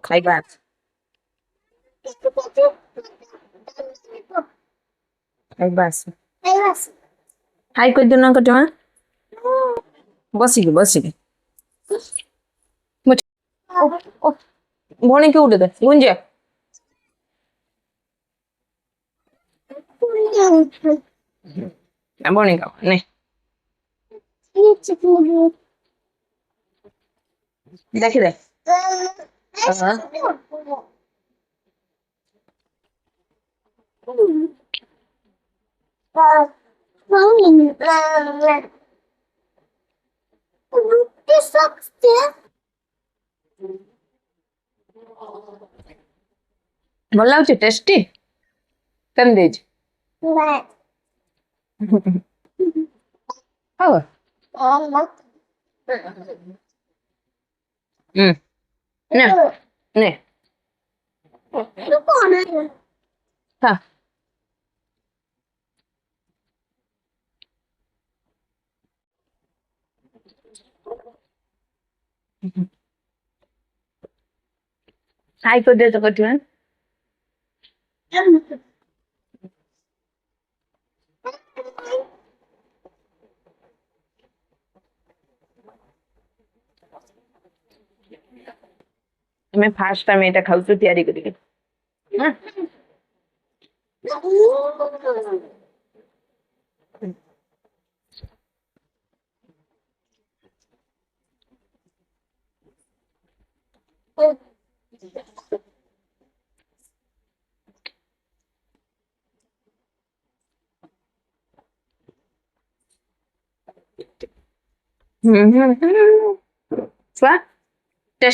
Hay baso. Hay baso. Hay কইদিন কত মা বসিকি মুচ ও ভনিকে উঠে দে গুঞ্জে ভনিকা নে দেখি দে ଭଲ ଲାଗୁଛି ଟେଷ୍ଟି କେମିତି ଦେଇଛି ହଉ ନେ ନେ ଖା ହାଇ କରିଦିଅ ତ କରିଥିବ ଆମେ ଫାର୍ଷ୍ଟ ଟାଇମ୍ ଏଇଟା ଖାଉଛୁ ତିଆରି କରିକି ହଁ ଛୁଆ